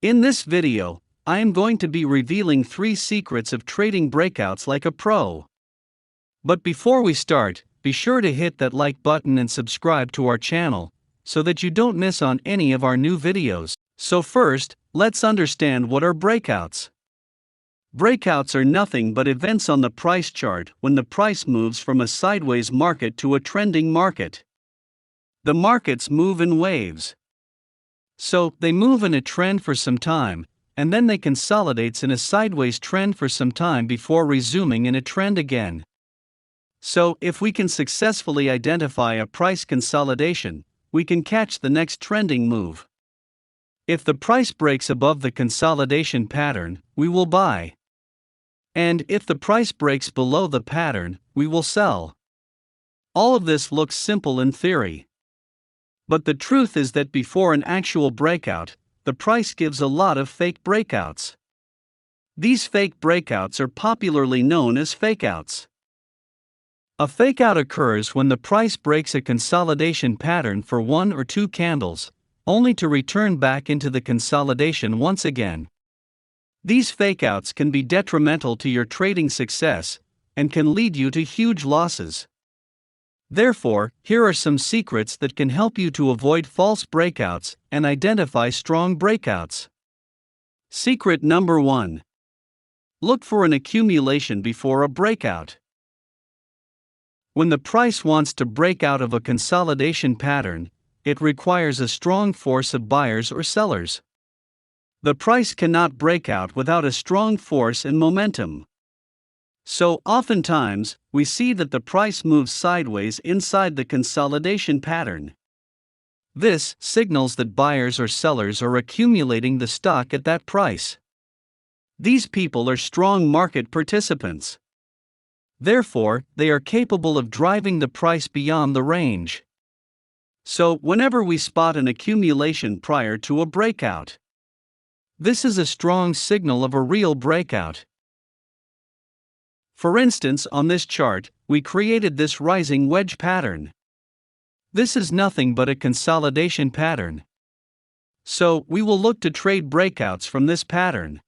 In this video, I am going to be revealing 3 secrets of trading breakouts like a pro. But before we start, be sure to hit that like button and subscribe to our channel, so that you don't miss on any of our new videos. So first, let's understand what are breakouts. Breakouts are nothing but events on the price chart when the price moves from a sideways market to a trending market. The markets move in waves. So, they move in a trend for some time, and then they consolidate in a sideways trend for some time before resuming in a trend again. So, if we can successfully identify a price consolidation, we can catch the next trending move. If the price breaks above the consolidation pattern, we will buy. And if the price breaks below the pattern, we will sell. All of this looks simple in theory. But the truth is that before an actual breakout, the price gives a lot of fake breakouts. These fake breakouts are popularly known as fakeouts. A fakeout occurs when the price breaks a consolidation pattern for 1 or 2 candles, only to return back into the consolidation once again. These fakeouts can be detrimental to your trading success and can lead you to huge losses. Therefore, here are some secrets that can help you to avoid false breakouts and identify strong breakouts. Secret number 1. Look for an accumulation before a breakout. When the price wants to break out of a consolidation pattern, it requires a strong force of buyers or sellers. The price cannot break out without a strong force and momentum. So, oftentimes, we see that the price moves sideways inside the consolidation pattern. This signals that buyers or sellers are accumulating the stock at that price. These people are strong market participants. Therefore, they are capable of driving the price beyond the range. So, whenever we spot an accumulation prior to a breakout, this is a strong signal of a real breakout. For instance, on this chart, we created this rising wedge pattern. This is nothing but a consolidation pattern. So, we will look to trade breakouts from this pattern.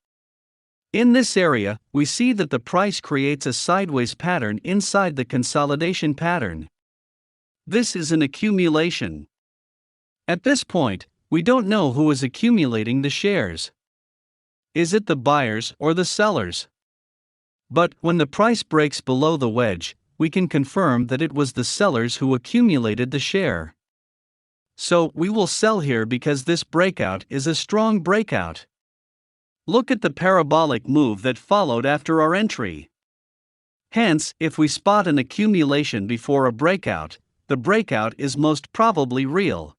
In this area, we see that the price creates a sideways pattern inside the consolidation pattern. This is an accumulation. At this point, we don't know who is accumulating the shares. Is it the buyers or the sellers? But when the price breaks below the wedge, we can confirm that it was the sellers who accumulated the share. So, we will sell here because this breakout is a strong breakout. Look at the parabolic move that followed after our entry. Hence, if we spot an accumulation before a breakout, the breakout is most probably real.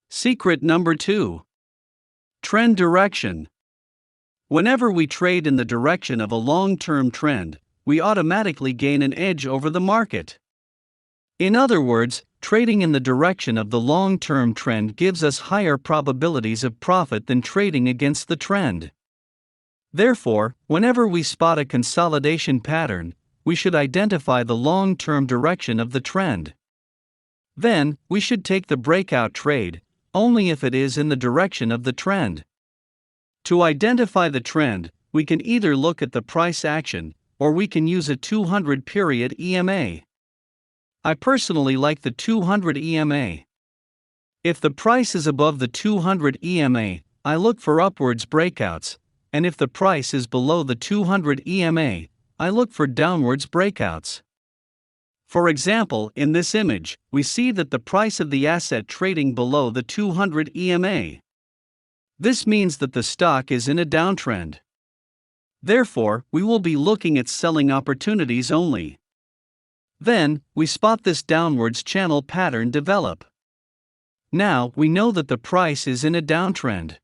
Secret number 2. Trend direction. Whenever we trade in the direction of a long-term trend, we automatically gain an edge over the market. In other words, trading in the direction of the long-term trend gives us higher probabilities of profit than trading against the trend. Therefore, whenever we spot a consolidation pattern, we should identify the long-term direction of the trend. Then, we should take the breakout trade, only if it is in the direction of the trend. To identify the trend, we can either look at the price action, or we can use a 200 period EMA. I personally like the 200 EMA. If the price is above the 200 EMA, I look for upwards breakouts, and if the price is below the 200 EMA, I look for downwards breakouts. For example, in this image, we see that the price of the asset trading below the 200 EMA. This means that the stock is in a downtrend. Therefore, we will be looking at selling opportunities only. Then, we spot this downwards channel pattern develop. Now, we know that the price is in a downtrend.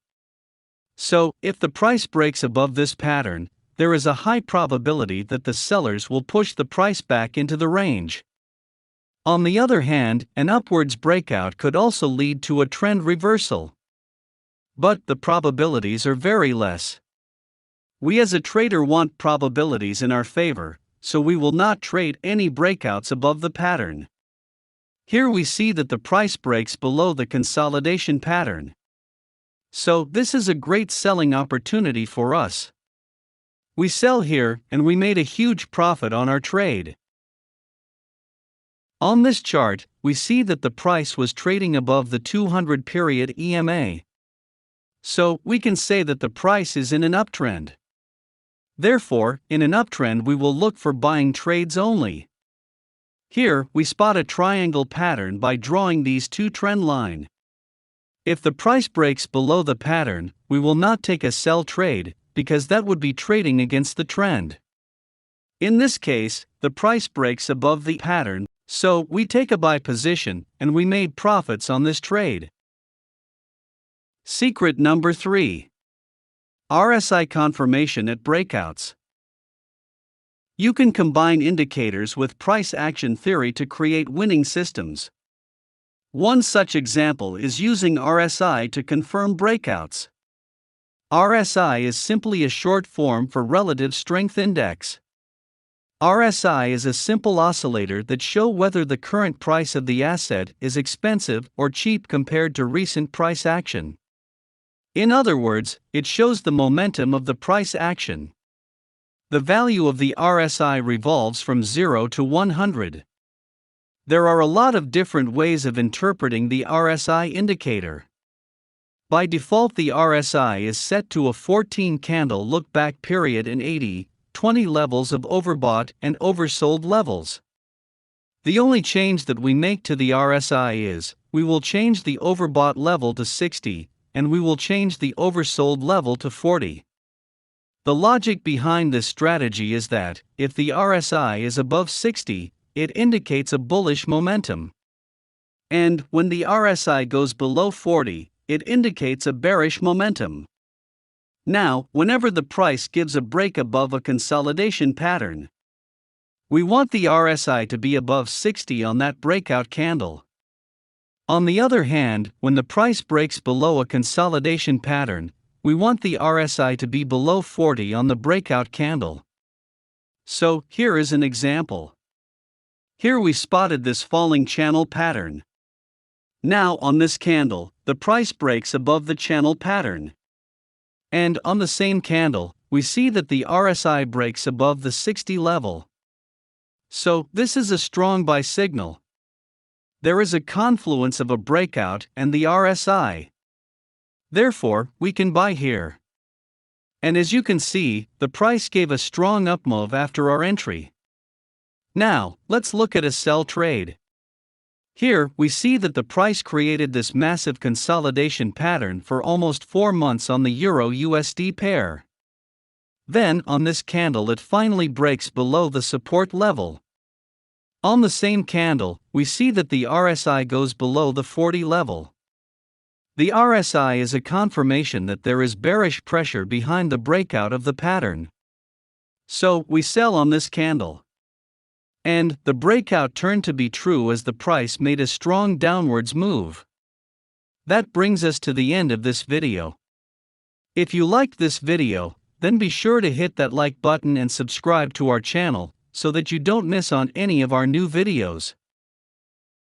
So, if the price breaks above this pattern, there is a high probability that the sellers will push the price back into the range. On the other hand, an upwards breakout could also lead to a trend reversal. But the probabilities are very less. We as a trader want probabilities in our favor, so we will not trade any breakouts above the pattern. Here we see that the price breaks below the consolidation pattern. So, this is a great selling opportunity for us. We sell here, and we made a huge profit on our trade. On this chart, we see that the price was trading above the 200 period EMA. So, we can say that the price is in an uptrend. Therefore, in an uptrend we will look for buying trades only. Here, we spot a triangle pattern by drawing these two trend lines. If the price breaks below the pattern, we will not take a sell trade, because that would be trading against the trend. In this case, the price breaks above the pattern, so we take a buy position, and we made profits on this trade. Secret number 3. RSI confirmation at breakouts. You can combine indicators with price action theory to create winning systems. One such example is using RSI to confirm breakouts. RSI is simply a short form for Relative Strength Index. RSI is a simple oscillator that shows whether the current price of the asset is expensive or cheap compared to recent price action. In other words, it shows the momentum of the price action. The value of the RSI revolves from 0 to 100. There are a lot of different ways of interpreting the RSI indicator. By default, the RSI is set to a 14-candle look-back period and 80/20 levels of overbought and oversold levels. The only change that we make to the RSI is, we will change the overbought level to 60, and we will change the oversold level to 40. The logic behind this strategy is that, if the RSI is above 60, it indicates a bullish momentum. And, when the RSI goes below 40, it indicates a bearish momentum. Now, whenever the price gives a break above a consolidation pattern, we want the RSI to be above 60 on that breakout candle. On the other hand, when the price breaks below a consolidation pattern, we want the RSI to be below 40 on the breakout candle. So, here is an example. Here we spotted this falling channel pattern. Now, on this candle, the price breaks above the channel pattern. And on the same candle, we see that the RSI breaks above the 60 level. So, this is a strong buy signal. There is a confluence of a breakout and the RSI. Therefore, we can buy here. And as you can see, the price gave a strong up move after our entry. Now, let's look at a sell trade. Here, we see that the price created this massive consolidation pattern for almost 4 months on the Euro-USD pair. Then, on this candle, it finally breaks below the support level. On the same candle, we see that the RSI goes below the 40 level. The RSI is a confirmation that there is bearish pressure behind the breakout of the pattern. So, we sell on this candle. And, the breakout turned to be true as the price made a strong downwards move. That brings us to the end of this video. If you liked this video, then be sure to hit that like button and subscribe to our channel, so that you don't miss on any of our new videos.